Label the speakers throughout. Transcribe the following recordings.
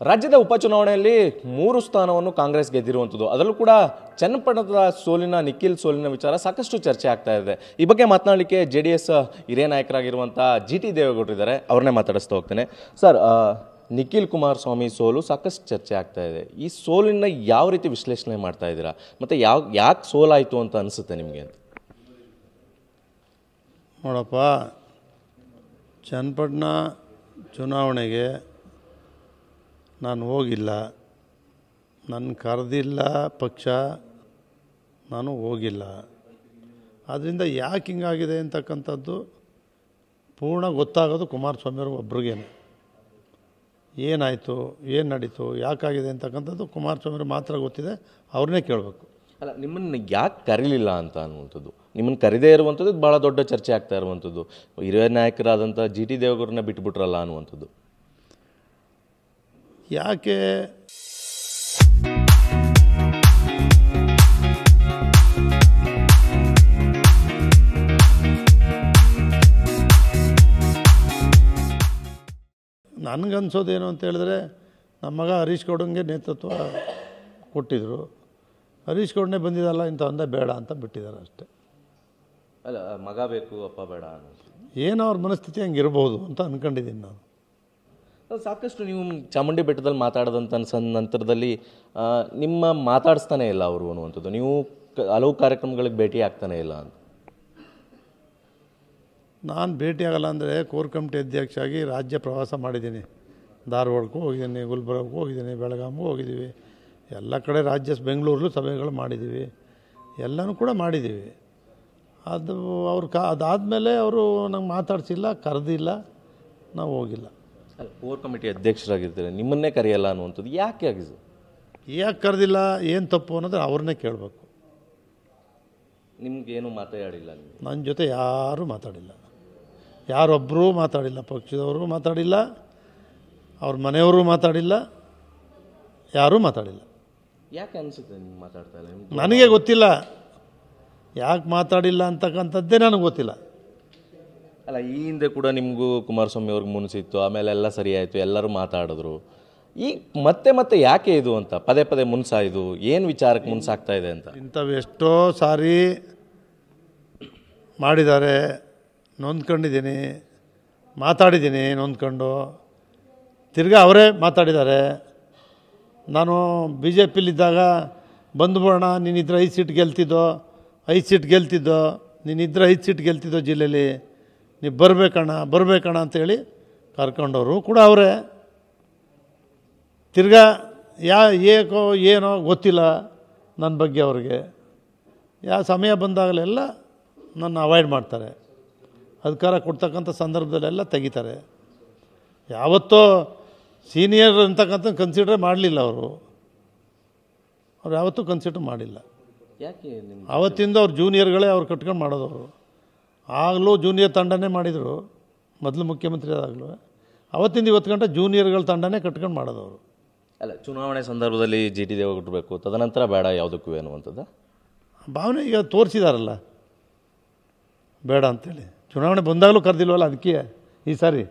Speaker 1: ರಾಜ್ಯದ ಉಪಚುನಾವಣೆಯಲ್ಲಿ 3 ಸ್ಥಾನವನ್ನು ಕಾಂಗ್ರೆಸ್ ಗೆದ್ದಿರುವಂಥದ್ದು. ಅದರಲ್ಲೂ ಕೂಡ ಚನ್ನಪಟ್ಟಣದ ಸೋಲಿನ ನಿಖಿಲ್ ಸೋಲಿನ ವಿಚಾರ ಸಾಕಷ್ಟು ಚರ್ಚೆ ಆಗ್ತಾ ಇದೆ. ಈ ಬಗ್ಗೆ ಮಾತನಾಡಲಿಕ್ಕೆ JDS ಹಿರಿಯ ನಾಯಕರಾಗಿರುವಂಥ GT ದೇವೇಗೌಡರು ಇದ್ದಾರೆ. ಅವ್ರನ್ನೇ ಮಾತಾಡಿಸ್ತಾ ಹೋಗ್ತೇನೆ. ಸರ್, ನಿಖಿಲ್ ಕುಮಾರಸ್ವಾಮಿ ಸೋಲು ಸಾಕಷ್ಟು ಚರ್ಚೆ ಆಗ್ತಾ ಇದೆ. ಈ ಸೋಲಿನ ಯಾವ ರೀತಿ ವಿಶ್ಲೇಷಣೆ ಮಾಡ್ತಾ ಇದ್ದೀರಾ? ಮತ್ತು ಯಾಕೆ ಸೋಲಾಯಿತು ಅಂತ ಅನಿಸುತ್ತೆ ನಿಮಗೆ ಅಂತ?
Speaker 2: ನೋಡಪ್ಪ, ಚನ್ನಪಟ್ಟಣ ಚುನಾವಣೆಗೆ ನಾನು ಹೋಗಿಲ್ಲ, ನನ್ನ ಕರೆದಿಲ್ಲ ಪಕ್ಷ, ನಾನು ಹೋಗಿಲ್ಲ. ಆದ್ದರಿಂದ ಯಾಕೆ ಹಿಂಗಾಗಿದೆ ಅಂತಕ್ಕಂಥದ್ದು ಪೂರ್ಣ ಗೊತ್ತಾಗೋದು ಕುಮಾರಸ್ವಾಮಿಯವ್ರಿಗೆ ಒಬ್ರಿಗೇನೆ. ಏನಾಯಿತು, ಏನು ನಡೀತು, ಯಾಕಾಗಿದೆ ಅಂತಕ್ಕಂಥದ್ದು ಕುಮಾರಸ್ವಾಮಿಯವ್ರಿಗೆ ಮಾತ್ರ ಗೊತ್ತಿದೆ, ಅವ್ರನ್ನೇ ಕೇಳಬೇಕು.
Speaker 1: ಅಲ್ಲ, ನಿಮ್ಮನ್ನು ಯಾಕೆ ಕರೀಲಿಲ್ಲ ಅಂತ ಅನ್ನುವಂಥದ್ದು, ನಿಮ್ಮನ್ನು ಕರೀದೇ ಇರುವಂಥದ್ದು ಭಾಳ ದೊಡ್ಡ ಚರ್ಚೆ ಆಗ್ತಾ ಇರುವಂಥದ್ದು. ಹಿರಿಯ ನಾಯಕರಾದಂಥ GT ದೇವೇಗೌಡರನ್ನ ಬಿಟ್ಬಿಟ್ರಲ್ಲ ಅನ್ನುವಂಥದ್ದು
Speaker 2: ಯಾಕೆ? ನನಗನ್ಸೋದೇನು ಅಂತ ಹೇಳಿದ್ರೆ, ನಮ್ಮ ಮಗ ಹರೀಶ್ ಗೌಡಂಗೆ ನೇತೃತ್ವ ಕೊಟ್ಟಿದ್ದರು. ಹರೀಶ್ ಗೌಡನೇ ಬಂದಿದ್ದಲ್ಲ, ಇಂಥ ಒಂದೇ ಬೇಡ ಅಂತ ಬಿಟ್ಟಿದ್ದಾರೆ ಅಷ್ಟೇ.
Speaker 1: ಅಲ್ಲ, ಮಗ ಬೇಕು ಅಪ್ಪ ಬೇಡ ಅನ್ನೋದು
Speaker 2: ಏನೋ ಅವ್ರ ಮನಸ್ಥಿತಿ ಹಂಗೆ ಇರ್ಬೋದು ಅಂತ ಅಂದ್ಕೊಂಡಿದ್ದೀನಿ ನಾನು.
Speaker 1: ಸಾಕಷ್ಟು ನೀವು ಚಾಮುಂಡಿ ಬೆಟ್ಟದಲ್ಲಿ ಮಾತಾಡೋದಂಥ ನಂತರದಲ್ಲಿ ನಿಮ್ಮ ಮಾತಾಡಿಸ್ತಾನೆ ಇಲ್ಲ ಅವರು ಅನ್ನುವಂಥದ್ದು. ನೀವು ಹಲವು ಕಾರ್ಯಕ್ರಮಗಳಿಗೆ ಭೇಟಿ ಆಗ್ತಾನೆ ಇಲ್ಲ ಅಂತ.
Speaker 2: ನಾನು ಭೇಟಿಯಾಗಲ್ಲ ಅಂದರೆ ಕೋರ್ ಕಮಿಟಿ ಅಧ್ಯಕ್ಷ ಆಗಿ ರಾಜ್ಯ ಪ್ರವಾಸ ಮಾಡಿದ್ದೀನಿ. ಧಾರವಾಡಕ್ಕೂ ಹೋಗಿದ್ದೀನಿ, ಗುಲ್ಬರ್ಗಕ್ಕೂ ಹೋಗಿದ್ದೀನಿ, ಬೆಳಗಾವಿಗೂ ಹೋಗಿದ್ದೀವಿ, ಎಲ್ಲ ಕಡೆ ರಾಜ್ಯ ಬೆಂಗಳೂರಲ್ಲೂ ಸಭೆಗಳು ಮಾಡಿದ್ದೀವಿ, ಎಲ್ಲನೂ ಕೂಡ ಮಾಡಿದ್ದೀವಿ. ಅದು ಅದಾದಮೇಲೆ ಅವರು ನಂಗೆ ಮಾತಾಡ್ಸಿಲ್ಲ, ಕರೆದಿಲ್ಲ, ನಾವು ಹೋಗಿಲ್ಲ.
Speaker 1: ಕೋರ್ ಕಮಿಟಿ ಅಧ್ಯಕ್ಷರಾಗಿರ್ತಾರೆ, ನಿಮ್ಮನ್ನೇ ಕರೆಯಲ್ಲ ಅನ್ನುವಂಥದ್ದು ಯಾಕೆ ಆಗಿದೆ?
Speaker 2: ಯಾಕೆ ಕರೆದಿಲ್ಲ, ಏನು ತಪ್ಪು ಅನ್ನೋದು ಅವ್ರನ್ನೇ ಕೇಳಬೇಕು.
Speaker 1: ನಿಮ್ಗೇನು ಮಾತಾಡಿಲ್ಲ?
Speaker 2: ನನ್ನ ಜೊತೆ ಯಾರೂ ಮಾತಾಡಿಲ್ಲ, ಯಾರೊಬ್ಬರೂ ಮಾತಾಡಿಲ್ಲ, ಪಕ್ಷದವರು ಮಾತಾಡಿಲ್ಲ, ಅವ್ರ ಮನೆಯವರು ಮಾತಾಡಿಲ್ಲ, ಯಾರೂ ಮಾತಾಡಿಲ್ಲ.
Speaker 1: ಯಾಕೆ ಅನಿಸುತ್ತೆ ನಿಮ್ಗೆ ಮಾತಾಡ್ತಾ ಇಲ್ಲ?
Speaker 2: ನನಗೆ ಗೊತ್ತಿಲ್ಲ ಯಾಕೆ ಮಾತಾಡಿಲ್ಲ ಅಂತಕ್ಕಂಥದ್ದೇ ನನಗೆ ಗೊತ್ತಿಲ್ಲ.
Speaker 1: ಅಲ್ಲ, ಈ ಹಿಂದೆ ಕೂಡ ನಿಮಗೂ ಕುಮಾರಸ್ವಾಮಿ ಅವ್ರಿಗೆ ಮುನ್ಸಿತ್ತು, ಆಮೇಲೆ ಎಲ್ಲ ಸರಿ ಆಯಿತು, ಎಲ್ಲರೂ ಮಾತಾಡಿದ್ರು. ಈಗ ಮತ್ತೆ ಯಾಕೆ ಇದು ಅಂತ ಪದೇ ಮುನ್ಸಾಯಿದು? ಏನು ವಿಚಾರಕ್ಕೆ ಮುನ್ಸಾಗ್ತಾ ಇದೆ ಅಂತ?
Speaker 2: ಇಂಥವು ಎಷ್ಟೋ ಸಾರಿ ಮಾಡಿದ್ದಾರೆ, ನೊಂದ್ಕೊಂಡಿದ್ದೀನಿ, ಮಾತಾಡಿದ್ದೀನಿ ನೊಂದ್ಕೊಂಡು. ತಿರ್ಗಾ ಅವರೇ ಮಾತಾಡಿದ್ದಾರೆ. ನಾನು BJPಲಿದ್ದಾಗ ಬಂದುಬಿಡೋಣ, ನೀನಿದ್ರೆ 5 ಸೀಟ್ ಗೆಲ್ತಿದ್ದೋ, 5 ಸೀಟ್ ಗೆಲ್ತಿದ್ದೋ, ನೀನಿದ್ರೆ 5 ಸೀಟ್ ಗೆಲ್ತಿದ್ದೋ ಜಿಲ್ಲೆಯಲ್ಲಿ, ನೀವು ಬರಬೇಕಣ್ಣ ಅಂತೇಳಿ ಕರ್ಕೊಂಡವರು ಕೂಡ ಅವರೇ. ತಿರ್ಗಾ ಏಕೋ ಏನೋ ಗೊತ್ತಿಲ್ಲ ನನ್ನ ಬಗ್ಗೆ ಅವ್ರಿಗೆ. ಯಾವ ಸಮಯ ಬಂದಾಗಲೆಲ್ಲ ನನ್ನ ಅವಾಯ್ಡ್ ಮಾಡ್ತಾರೆ, ಅಧಿಕಾರ ಕೊಡ್ತಕ್ಕಂಥ ಸಂದರ್ಭದಲ್ಲೆಲ್ಲ ತೆಗಿತಾರೆ. ಯಾವತ್ತೋ ಸೀನಿಯರ್ ಅಂತಕ್ಕಂಥ ಕನ್ಸಿಡರ್ ಮಾಡಲಿಲ್ಲ ಅವರು ಯಾವತ್ತೂ ಕನ್ಸಿಡರ್ ಮಾಡಿಲ್ಲ.
Speaker 1: ಯಾಕೆ
Speaker 2: ಆವತ್ತಿಂದ ಅವ್ರು ಜೂನಿಯರ್ಗಳೇ ಅವ್ರು ಕಟ್ಕೊಂಡು ಮಾಡೋದವರು. ಆಗಲೂ ಜೂನಿಯರ್ ತಂಡನೇ ಮಾಡಿದರು, ಮೊದಲು ಮುಖ್ಯಮಂತ್ರಿ ಆದಾಗಲೂ. ಅವತ್ತಿಂದ ಇವತ್ತು ಗಂಟೆ ಜೂನಿಯರ್ಗಳ ತಂಡನೇ ಕಟ್ಕೊಂಡು ಮಾಡೋದವರು.
Speaker 1: ಅಲ್ಲ, ಚುನಾವಣೆ ಸಂದರ್ಭದಲ್ಲಿ GT ದೇವೇಗೌಡರು ಬೇಕು, ತದನಂತರ ಬೇಡ ಯಾವುದಕ್ಕೂ ಅನ್ನುವಂಥದ್ದು
Speaker 2: ಭಾವನೆ ಈಗ ತೋರಿಸಿದಾರಲ್ಲ, ಬೇಡ ಅಂತೇಳಿ. ಚುನಾವಣೆ ಬಂದಾಗಲೂ ಕರೆದಿಲ್ವಲ್ಲ, ಅದಕ್ಕೆ ಈ ಸಾರಿ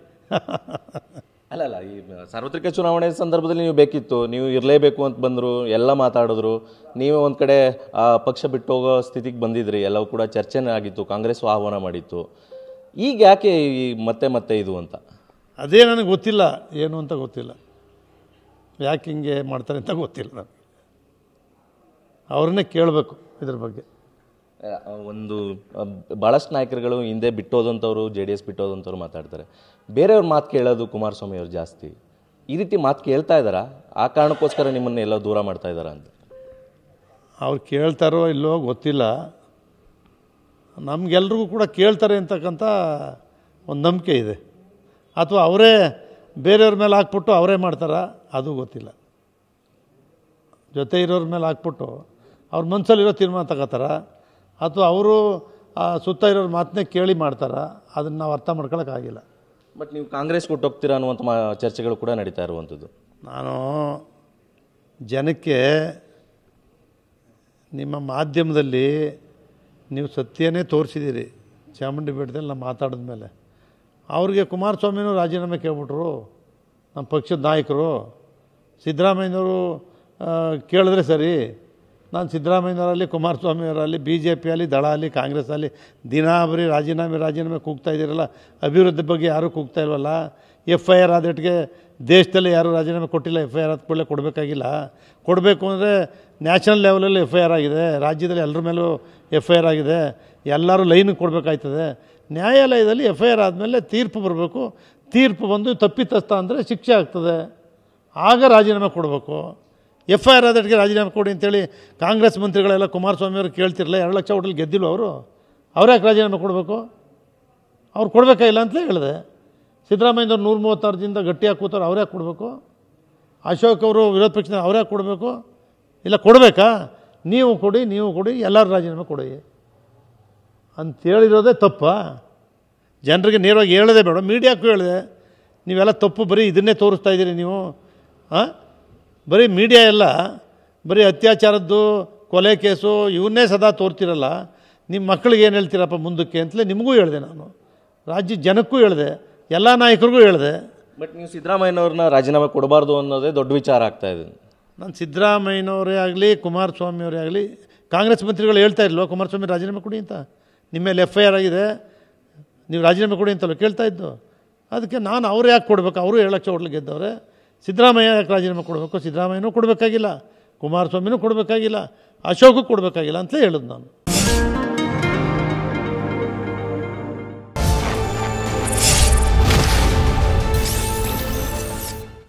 Speaker 1: ಅಲ್ಲ, ಈ ಸಾರ್ವತ್ರಿಕ ಚುನಾವಣೆ ಸಂದರ್ಭದಲ್ಲಿ ನೀವು ಬೇಕಿತ್ತು, ನೀವು ಇರಲೇಬೇಕು ಅಂತ ಬಂದರು, ಎಲ್ಲ ಮಾತಾಡಿದ್ರು. ನೀವೇ ಒಂದು ಕಡೆ ಪಕ್ಷ ಬಿಟ್ಟು ಹೋಗೋ ಸ್ಥಿತಿಗೆ ಬಂದಿದ್ರಿ, ಎಲ್ಲವೂ ಕೂಡ ಚರ್ಚೆನೇ ಆಗಿತ್ತು, ಕಾಂಗ್ರೆಸ್ ಆಹ್ವಾನ ಮಾಡಿತ್ತು. ಈಗ ಯಾಕೆ ಮತ್ತೆ ಇದು ಅಂತ?
Speaker 2: ಅದೇ ನನಗೆ ಗೊತ್ತಿಲ್ಲ, ಏನು ಅಂತ ಗೊತ್ತಿಲ್ಲ, ಯಾಕೆ ಹಿಂಗೆ ಮಾಡ್ತಾರೆ ಅಂತ ಗೊತ್ತಿಲ್ಲ. ನನಗೆ ಅವ್ರನ್ನೇ ಕೇಳಬೇಕು ಇದ್ರ ಬಗ್ಗೆ.
Speaker 1: ಒಂದು ಭಾಳಷ್ಟು ನಾಯಕರುಗಳು ಹಿಂದೆ ಬಿಟ್ಟೋದಂಥವ್ರು, JDS ಬಿಟ್ಟೋದಂಥವ್ರು ಮಾತಾಡ್ತಾರೆ. ಬೇರೆಯವ್ರ ಮಾತು ಕೇಳೋದು ಕುಮಾರಸ್ವಾಮಿ ಅವ್ರು ಜಾಸ್ತಿ. ಈ ರೀತಿ ಮಾತು ಕೇಳ್ತಾ ಇದ್ದಾರಾ? ಆ ಕಾರಣಕ್ಕೋಸ್ಕರ ನಿಮ್ಮನ್ನು ಎಲ್ಲ ದೂರ ಮಾಡ್ತಾ ಇದ್ದಾರಾ ಅಂತ?
Speaker 2: ಅವ್ರು ಕೇಳ್ತಾರೋ ಇಲ್ಲೋ ಗೊತ್ತಿಲ್ಲ. ನಮಗೆಲ್ರಿಗೂ ಕೂಡ ಕೇಳ್ತಾರೆ ಅಂತಕ್ಕಂಥ ಒಂದು ನಂಬಿಕೆ ಇದೆ. ಅಥವಾ ಅವರೇ ಬೇರೆಯವ್ರ ಮೇಲೆ ಹಾಕ್ಬಿಟ್ಟು ಅವರೇ ಮಾಡ್ತಾರಾ ಅದು ಗೊತ್ತಿಲ್ಲ. ಜೊತೆ ಇರೋರ ಮೇಲೆ ಹಾಕ್ಬಿಟ್ಟು ಅವ್ರ ಮನಸ್ಸಲ್ಲಿರೋ ತೀರ್ಮಾನ ತಗೋತಾರ, ಅಥವಾ ಅವರು ಸುತ್ತ ಇರೋರ ಮಾತನ್ನೇ ಕೇಳಿ ಮಾಡ್ತಾರ, ಅದನ್ನು ನಾವು ಅರ್ಥ ಮಾಡ್ಕೊಳಕ್ಕಾಗಿಲ್ಲ.
Speaker 1: ಬಟ್ ನೀವು ಕಾಂಗ್ರೆಸ್ ಕೊಟ್ಟು ಹೋಗ್ತೀರಾ ಅನ್ನುವಂಥ ಚರ್ಚೆಗಳು ಕೂಡ ನಡೀತಾ ಇರುವಂಥದ್ದು.
Speaker 2: ನಾನು ಜನಕ್ಕೆ ನಿಮ್ಮ ಮಾಧ್ಯಮದಲ್ಲಿ ನೀವು ಸತ್ಯನೇ ತೋರಿಸಿದ್ದೀರಿ. ಚಾಮುಂಡಿ ಬೆಟ್ಟದಲ್ಲಿ ನಾನು ಮಾತಾಡಿದ ಮೇಲೆ ಅವ್ರಿಗೆ ಕುಮಾರಸ್ವಾಮಿನೂ ರಾಜೀನಾಮೆ ಕೇಳ್ಬಿಟ್ರು, ನಮ್ಮ ಪಕ್ಷದ ನಾಯಕರು. ಸಿದ್ದರಾಮಯ್ಯನವರು ಕೇಳಿದ್ರೆ ಸರಿ. ನಾನು ಸಿದ್ದರಾಮಯ್ಯನವರಲ್ಲಿ, ಕುಮಾರಸ್ವಾಮಿಯವರಲ್ಲಿ, ಬಿ ಜೆ ಪಿಯಲ್ಲಿ, ದಳ ಅಲ್ಲಿ, ಕಾಂಗ್ರೆಸ್ಸಲ್ಲಿ ದಿನಾ ಬರೀ ರಾಜೀನಾಮೆ ಕೂಗ್ತಾ ಇದ್ದೀರಲ್ಲ. ಅಭಿವೃದ್ಧಿ ಬಗ್ಗೆ ಯಾರೂ ಕೂಗ್ತಾ ಇಲ್ವಲ್ಲ. FIR ಆದಟ್ಟಿಗೆ ದೇಶದಲ್ಲಿ ಯಾರೂ ರಾಜೀನಾಮೆ ಕೊಟ್ಟಿಲ್ಲ. FIR ಆದ ಕೂಡಲೇ ಕೊಡಬೇಕಾಗಿಲ್ಲ. ಕೊಡಬೇಕು ಅಂದರೆ ನ್ಯಾಷನಲ್ ಲೆವೆಲಲ್ಲಿ FIR ಆಗಿದೆ, ರಾಜ್ಯದಲ್ಲಿ ಎಲ್ಲರ ಮೇಲೂ FIR ಆಗಿದೆ, ಎಲ್ಲರೂ ಲೈನಿಗೆ ಕೊಡಬೇಕಾಯ್ತದೆ. ನ್ಯಾಯಾಲಯದಲ್ಲಿ FIR ಆದಮೇಲೆ ತೀರ್ಪು ಬರಬೇಕು. ತೀರ್ಪು ಬಂದು ತಪ್ಪಿತಸ್ಥ ಅಂದರೆ ಶಿಕ್ಷೆ ಆಗ್ತದೆ, ಆಗ ರಾಜೀನಾಮೆ ಕೊಡಬೇಕು. FIR ಆದಟ್ಟಿಗೆ ರಾಜೀನಾಮೆ ಕೊಡಿ ಅಂತೇಳಿ ಕಾಂಗ್ರೆಸ್ ಮಂತ್ರಿಗಳೆಲ್ಲ ಕುಮಾರಸ್ವಾಮಿಯವರು ಕೇಳ್ತಿರಲ್ಲ. 2 ಲಕ್ಷ ಹೋಟೆಲ್ ಗೆದ್ದಿಲ್ಲ ಅವರು. ಯಾಕೆ ರಾಜೀನಾಮೆ ಕೊಡಬೇಕು? ಅವ್ರು ಕೊಡಬೇಕಾಗಿಲ್ಲ ಅಂತಲೇ ಹೇಳಿದೆ. ಸಿದ್ದರಾಮಯ್ಯನವ್ರು 136 ದಿನದಿಂದ ಗಟ್ಟಿಯಾಗಿ ಕೂತವ್ರು, ಅವ್ರ್ಯಾಕೆ ಕೊಡಬೇಕು? ಅಶೋಕ್ ಅವರು ವಿರೋಧ ಪಕ್ಷದ ಅವ್ರ್ಯಾಕೆ ಕೊಡಬೇಕು? ಇಲ್ಲ ಕೊಡಬೇಕಾ? ನೀವು ಕೊಡಿ, ಎಲ್ಲರೂ ರಾಜೀನಾಮೆ ಕೊಡಿ ಅಂತೇಳಿರೋದೇ ತಪ್ಪ. ಜನರಿಗೆ ನೇರವಾಗಿ ಹೇಳೋದೇ ಬೇಡ, ಮೀಡಿಯಾಕ್ಕೂ ಹೇಳಿದೆ. ನೀವೆಲ್ಲ ತಪ್ಪು, ಬರೀ ಇದನ್ನೇ ತೋರಿಸ್ತಾ ಇದ್ದೀರಿ ನೀವು. ಬರೀ ಮೀಡಿಯಾ ಎಲ್ಲ ಬರೀ ಅತ್ಯಾಚಾರದ್ದು, ಕೊಲೆ ಕೇಸು ಇವನ್ನೇ ಸದಾ ತೋರ್ತಿರಲ್ಲ. ನಿಮ್ಮ ಮಕ್ಕಳಿಗೆ ಏನು ಹೇಳ್ತೀರಪ್ಪ ಮುಂದಕ್ಕೆ ಅಂತಲೇ ನಿಮಗೂ ಹೇಳಿದೆ. ನಾನು ರಾಜ್ಯ ಜನಕ್ಕೂ ಹೇಳಿದೆ, ಎಲ್ಲ ನಾಯಕರಿಗೂ ಹೇಳಿದೆ.
Speaker 1: ಬಟ್ ನೀವು ಸಿದ್ದರಾಮಯ್ಯನವ್ರನ್ನ ರಾಜೀನಾಮೆ ಕೊಡಬಾರ್ದು ಅನ್ನೋದೇ ದೊಡ್ಡ ವಿಚಾರ ಆಗ್ತಾ ಇದೆ.
Speaker 2: ನಾನು ಸಿದ್ದರಾಮಯ್ಯನವರೇ ಆಗಲಿ, ಕುಮಾರಸ್ವಾಮಿಯವರೇ ಆಗಲಿ, ಕಾಂಗ್ರೆಸ್ ಮಂತ್ರಿಗಳು ಹೇಳ್ತಾ ಇರಲ್ವ ಕುಮಾರಸ್ವಾಮಿ ರಾಜೀನಾಮೆ ಕೊಡಿ ಅಂತ. ನಿಮ್ಮ ಮೇಲೆ FIR ಆಗಿದೆ, ನೀವು ರಾಜೀನಾಮೆ ಕೊಡಿ ಅಂತಲ್ಲ ಕೇಳ್ತಾ ಇದ್ದು. ಅದಕ್ಕೆ ನಾನು ಅವ್ರು ಯಾಕೆ ಕೊಡಬೇಕು? ಅವರು 7 ಲಕ್ಷ ಹೋಟ್ಲು ಗೆದ್ದವ್ರೆ. ಸಿದ್ದರಾಮಯ್ಯ ಯಾಕೆ ರಾಜೀನಾಮೆ ಕೊಡಬೇಕು? ಸಿದ್ದರಾಮಯ್ಯನೂ ಕೊಡಬೇಕಾಗಿಲ್ಲ, ಕುಮಾರಸ್ವಾಮಿನೂ ಕೊಡಬೇಕಾಗಿಲ್ಲ, ಅಶೋಕು ಕೊಡಬೇಕಾಗಿಲ್ಲ ಅಂತಲೇ ಹೇಳೋದು ನಾನು.